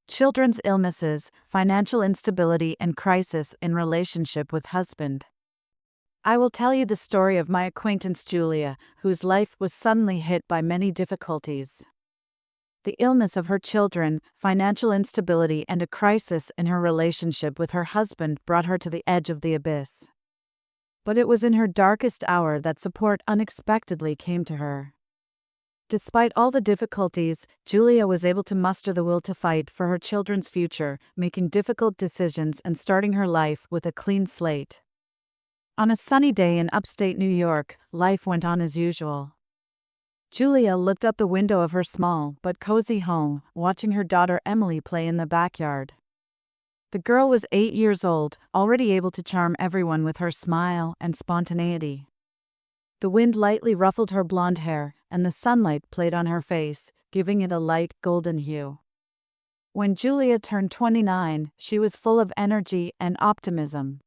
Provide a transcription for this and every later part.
children's illnesses, financial instability, and crisis in relationship with husband. I will tell you the story of my acquaintance Julia, whose life was suddenly hit by many difficulties. The illness of her children, financial instability, and a crisis in her relationship with her husband brought her to the edge of the abyss. But it was in her darkest hour that support unexpectedly came to her. Despite all the difficulties, Julia was able to muster the will to fight for her children's future, making difficult decisions and starting her life with a clean slate. On a sunny day in upstate New York, life went on as usual. Julia looked up the window of her small but cozy home, watching her daughter Emily play in the backyard. The girl was 8 years old, already able to charm everyone with her smile and spontaneity. The wind lightly ruffled her blonde hair, and the sunlight played on her face, giving it a light golden hue. When Julia turned 29, she was full of energy and optimism.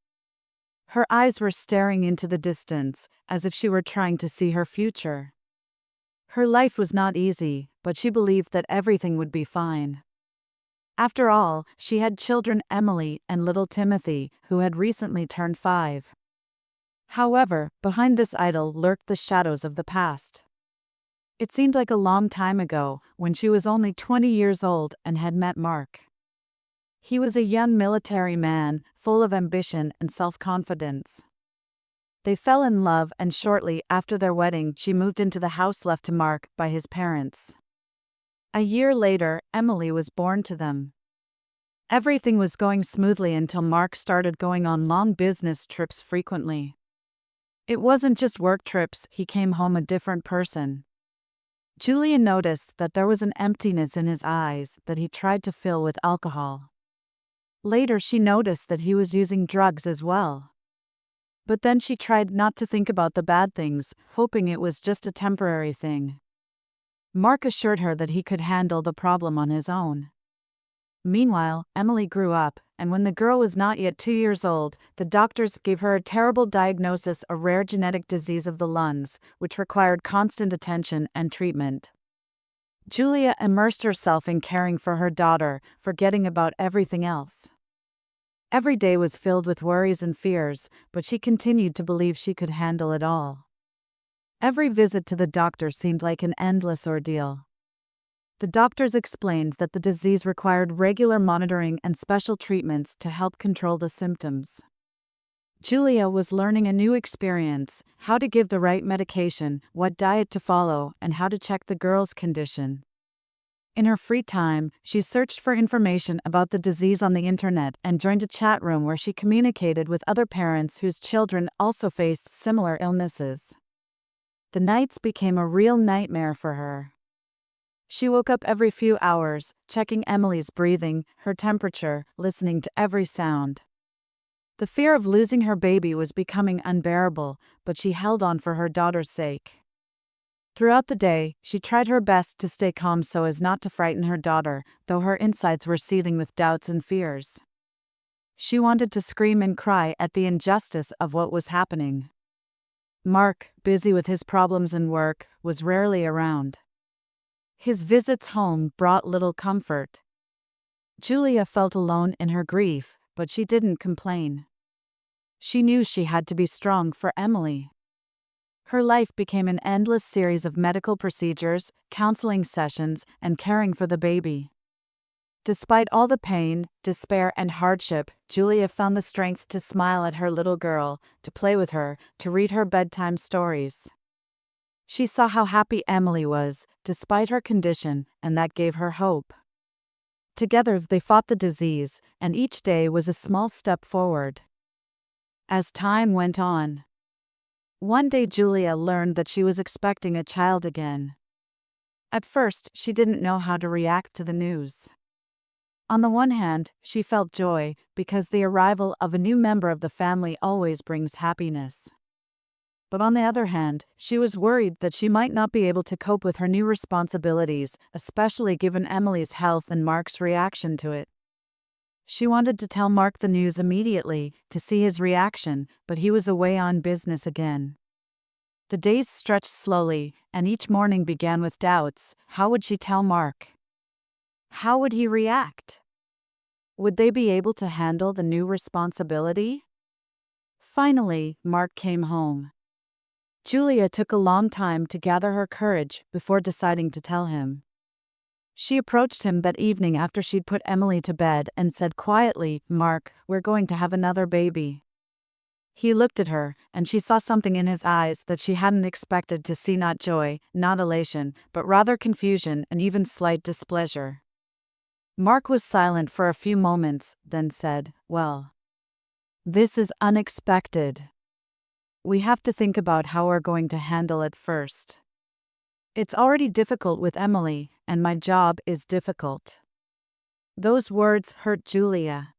Her eyes were staring into the distance, as if she were trying to see her future. Her life was not easy, but she believed that everything would be fine. After all, she had children Emily and little Timothy, who had recently turned 5. However, behind this idyll lurked the shadows of the past. It seemed like a long time ago, when she was only 20 years old and had met Mark. He was a young military man, full of ambition and self-confidence. They fell in love, and shortly after their wedding she moved into the house left to Mark by his parents. A year later, Emily was born to them. Everything was going smoothly until Mark started going on long business trips frequently. It wasn't just work trips, he came home a different person. Julia noticed that there was an emptiness in his eyes that he tried to fill with alcohol. Later she noticed that he was using drugs as well. But then she tried not to think about the bad things, hoping it was just a temporary thing. Mark assured her that he could handle the problem on his own. Meanwhile, Emily grew up, and when the girl was not yet 2 years old, the doctors gave her a terrible diagnosis, a rare genetic disease of the lungs, which required constant attention and treatment. Julia immersed herself in caring for her daughter, forgetting about everything else. Every day was filled with worries and fears, but she continued to believe she could handle it all. Every visit to the doctor seemed like an endless ordeal. The doctors explained that the disease required regular monitoring and special treatments to help control the symptoms. Julia was learning a new experience: how to give the right medication, what diet to follow, and how to check the girl's condition. In her free time, she searched for information about the disease on the internet and joined a chat room where she communicated with other parents whose children also faced similar illnesses. The nights became a real nightmare for her. She woke up every few hours, checking Emily's breathing, her temperature, listening to every sound. The fear of losing her baby was becoming unbearable, but she held on for her daughter's sake. Throughout the day, she tried her best to stay calm so as not to frighten her daughter, though her insides were seething with doubts and fears. She wanted to scream and cry at the injustice of what was happening. Mark, busy with his problems and work, was rarely around. His visits home brought little comfort. Julia felt alone in her grief, but she didn't complain. She knew she had to be strong for Emily. Her life became an endless series of medical procedures, counseling sessions, and caring for the baby. Despite all the pain, despair, and hardship, Julia found the strength to smile at her little girl, to play with her, to read her bedtime stories. She saw how happy Emily was, despite her condition, and that gave her hope. Together they fought the disease, and each day was a small step forward. As time went on, one day Julia learned that she was expecting a child again. At first, she didn't know how to react to the news. On the one hand, she felt joy, because the arrival of a new member of the family always brings happiness. But on the other hand, she was worried that she might not be able to cope with her new responsibilities, especially given Emily's health and Mark's reaction to it. She wanted to tell Mark the news immediately, to see his reaction, but he was away on business again. The days stretched slowly, and each morning began with doubts. How would she tell Mark? How would he react? Would they be able to handle the new responsibility? Finally, Mark came home. Julia took a long time to gather her courage before deciding to tell him. She approached him that evening after she'd put Emily to bed and said quietly, "Mark, we're going to have another baby." He looked at her, and she saw something in his eyes that she hadn't expected to see, not joy, not elation, but rather confusion and even slight displeasure. Mark was silent for a few moments, then said, "Well, this is unexpected. We have to think about how we're going to handle it first. It's already difficult with Emily, and my job is difficult." Those words hurt Julia.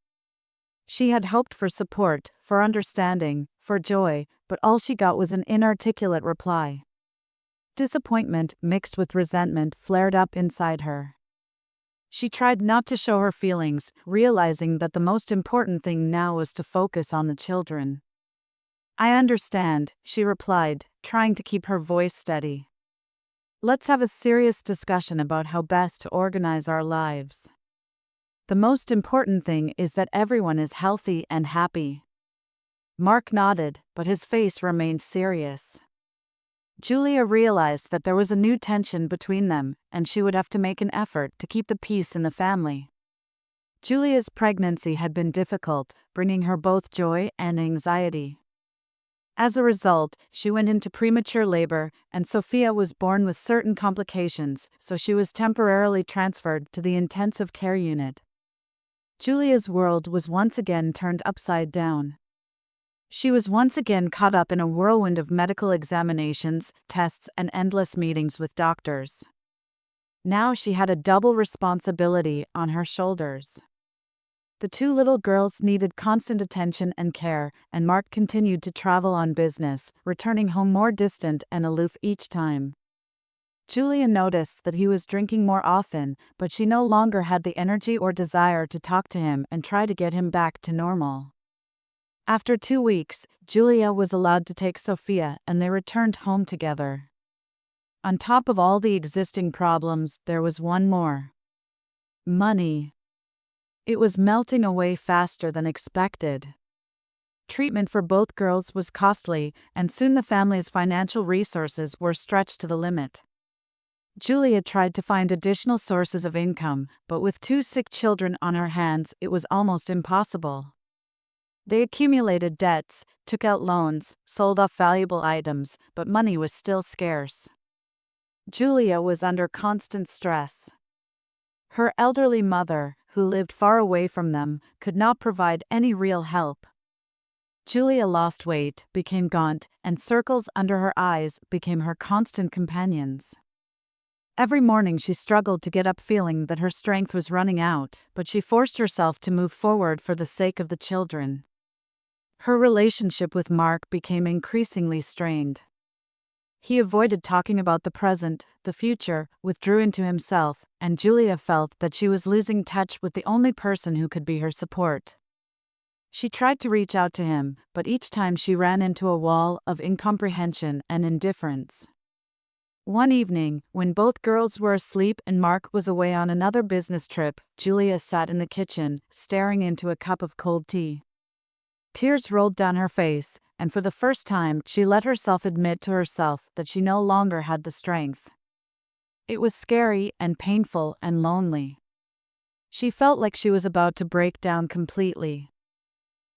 She had hoped for support, for understanding, for joy, but all she got was an inarticulate reply. Disappointment, mixed with resentment, flared up inside her. She tried not to show her feelings, realizing that the most important thing now was to focus on the children. "I understand," she replied, trying to keep her voice steady. "Let's have a serious discussion about how best to organize our lives. The most important thing is that everyone is healthy and happy." Mark nodded, but his face remained serious. Julia realized that there was a new tension between them, and she would have to make an effort to keep the peace in the family. Julia's pregnancy had been difficult, bringing her both joy and anxiety. As a result, she went into premature labor, and Sophia was born with certain complications, so she was temporarily transferred to the intensive care unit. Julia's world was once again turned upside down. She was once again caught up in a whirlwind of medical examinations, tests, and endless meetings with doctors. Now she had a double responsibility on her shoulders. The two little girls needed constant attention and care, and Mark continued to travel on business, returning home more distant and aloof each time. Julia noticed that he was drinking more often, but she no longer had the energy or desire to talk to him and try to get him back to normal. After 2 weeks, Julia was allowed to take Sophia, and they returned home together. On top of all the existing problems, there was one more. Money. It was melting away faster than expected. Treatment for both girls was costly, and soon the family's financial resources were stretched to the limit. Julia tried to find additional sources of income, but with 2 sick children on her hands, it was almost impossible. They accumulated debts, took out loans, sold off valuable items, but money was still scarce. Julia was under constant stress. Her elderly mother, who lived far away from them, could not provide any real help. Julia lost weight, became gaunt, and circles under her eyes became her constant companions. Every morning she struggled to get up, feeling that her strength was running out, but she forced herself to move forward for the sake of the children. Her relationship with Mark became increasingly strained. He avoided talking about the present, the future, withdrew into himself, and Julia felt that she was losing touch with the only person who could be her support. She tried to reach out to him, but each time she ran into a wall of incomprehension and indifference. One evening, when both girls were asleep and Mark was away on another business trip, Julia sat in the kitchen, staring into a cup of cold tea. Tears rolled down her face, and for the first time she let herself admit to herself that she no longer had the strength. It was scary and painful and lonely. She felt like she was about to break down completely.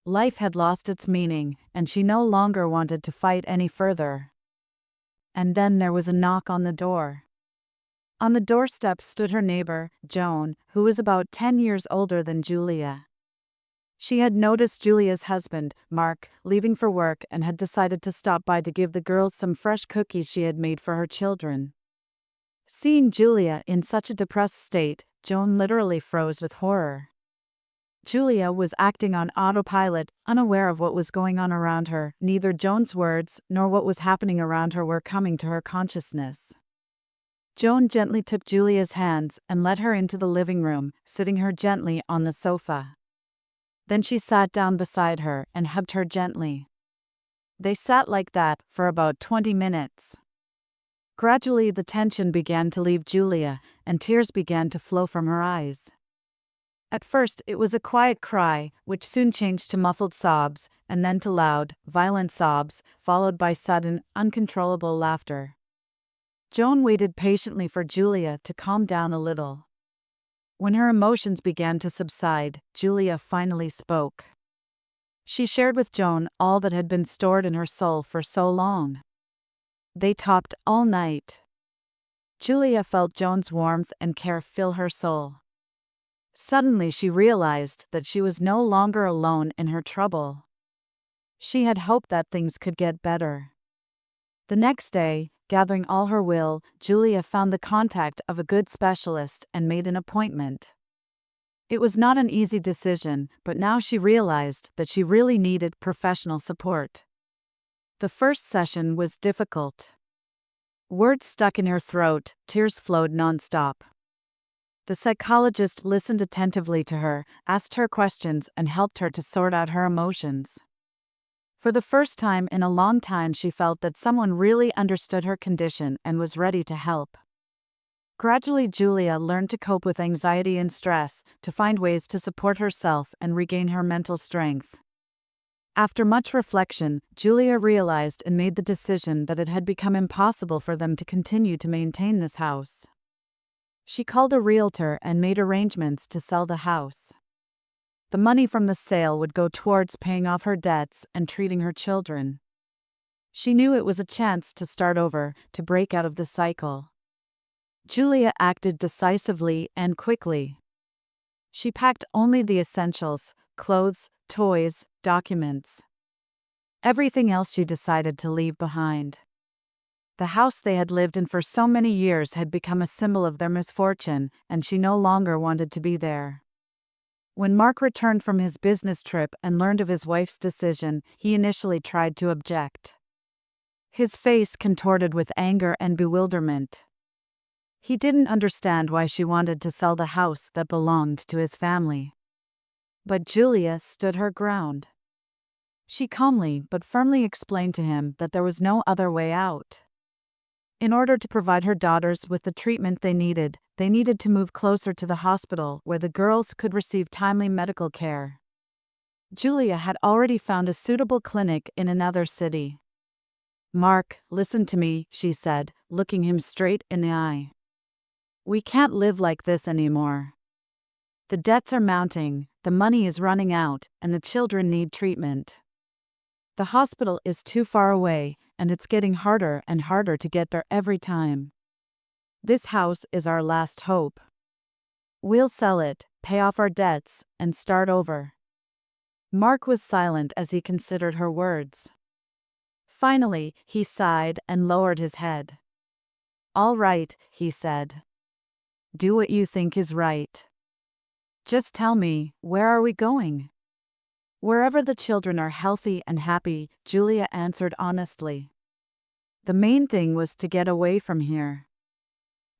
Life had lost its meaning, and she no longer wanted to fight any further. And then there was a knock on the door. On the doorstep stood her neighbor, Joan, who was about 10 years older than Julia. She had noticed Julia's husband, Mark, leaving for work and had decided to stop by to give the girls some fresh cookies she had made for her children. Seeing Julia in such a depressed state, Joan literally froze with horror. Julia was acting on autopilot, unaware of what was going on around her. Neither Joan's words nor what was happening around her were coming to her consciousness. Joan gently took Julia's hands and led her into the living room, sitting her gently on the sofa. Then she sat down beside her and hugged her gently. They sat like that for about 20 minutes. Gradually the tension began to leave Julia, and tears began to flow from her eyes. At first, it was a quiet cry, which soon changed to muffled sobs, and then to loud, violent sobs, followed by sudden, uncontrollable laughter. Joan waited patiently for Julia to calm down a little. When her emotions began to subside, Julia finally spoke. She shared with Joan all that had been stored in her soul for so long. They talked all night. Julia felt Joan's warmth and care fill her soul. Suddenly she realized that she was no longer alone in her trouble. She had hoped that things could get better. The next day, gathering all her will, Julia found the contact of a good specialist and made an appointment. It was not an easy decision, but now she realized that she really needed professional support. The first session was difficult. Words stuck in her throat, tears flowed nonstop. The psychologist listened attentively to her, asked her questions, and helped her to sort out her emotions. For the first time in a long time, she felt that someone really understood her condition and was ready to help. Gradually, Julia learned to cope with anxiety and stress, to find ways to support herself and regain her mental strength. After much reflection, Julia realized and made the decision that it had become impossible for them to continue to maintain this house. She called a realtor and made arrangements to sell the house. The money from the sale would go towards paying off her debts and treating her children. She knew it was a chance to start over, to break out of the cycle. Julia acted decisively and quickly. She packed only the essentials: clothes, toys, documents. Everything else she decided to leave behind. The house they had lived in for so many years had become a symbol of their misfortune, and she no longer wanted to be there. When Mark returned from his business trip and learned of his wife's decision, he initially tried to object. His face contorted with anger and bewilderment. He didn't understand why she wanted to sell the house that belonged to his family. But Julia stood her ground. She calmly but firmly explained to him that there was no other way out. In order to provide her daughters with the treatment they needed to move closer to the hospital where the girls could receive timely medical care. Julia had already found a suitable clinic in another city. "Mark, listen to me," she said, looking him straight in the eye. "We can't live like this anymore. The debts are mounting, the money is running out, and the children need treatment. The hospital is too far away, and it's getting harder and harder to get there every time. This house is our last hope. We'll sell it, pay off our debts, and start over." Mark was silent as he considered her words. Finally, he sighed and lowered his head. "All right," he said. "Do what you think is right. Just tell me, where are we going?" "Wherever the children are healthy and happy," Julia answered honestly. The main thing was to get away from here.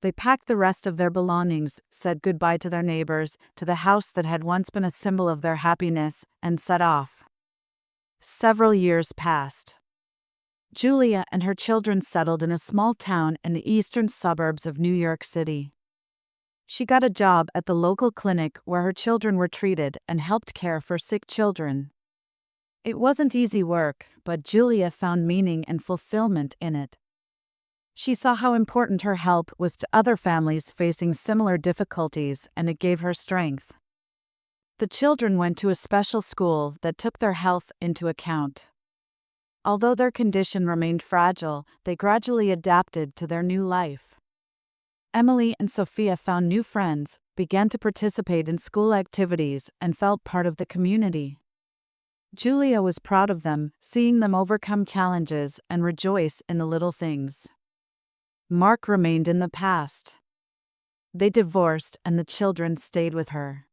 They packed the rest of their belongings, said goodbye to their neighbors, to the house that had once been a symbol of their happiness, and set off. Several years passed. Julia and her children settled in a small town in the eastern suburbs of New York City. She got a job at the local clinic where her children were treated and helped care for sick children. It wasn't easy work, but Julia found meaning and fulfillment in it. She saw how important her help was to other families facing similar difficulties, and it gave her strength. The children went to a special school that took their health into account. Although their condition remained fragile, they gradually adapted to their new life. Emily and Sophia found new friends, began to participate in school activities, and felt part of the community. Julia was proud of them, seeing them overcome challenges and rejoice in the little things. Mark remained in the past. They divorced, and the children stayed with her.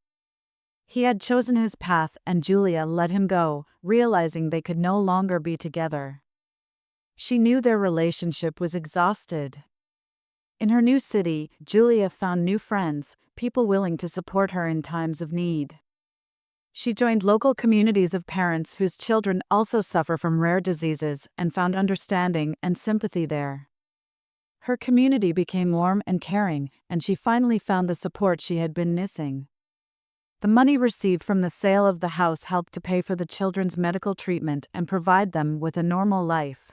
He had chosen his path, and Julia let him go, realizing they could no longer be together. She knew their relationship was exhausted. In her new city, Julia found new friends, people willing to support her in times of need. She joined local communities of parents whose children also suffer from rare diseases and found understanding and sympathy there. Her community became warm and caring, and she finally found the support she had been missing. The money received from the sale of the house helped to pay for the children's medical treatment and provide them with a normal life.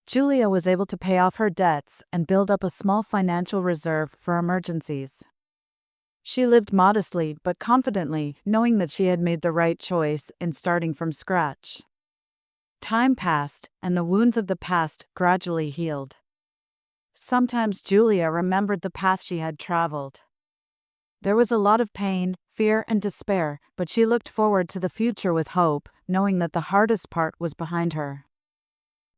Julia was able to pay off her debts and build up a small financial reserve for emergencies. She lived modestly but confidently, knowing that she had made the right choice in starting from scratch. Time passed, and the wounds of the past gradually healed. Sometimes Julia remembered the path she had traveled. There was a lot of pain, fear, and despair, but she looked forward to the future with hope, knowing that the hardest part was behind her.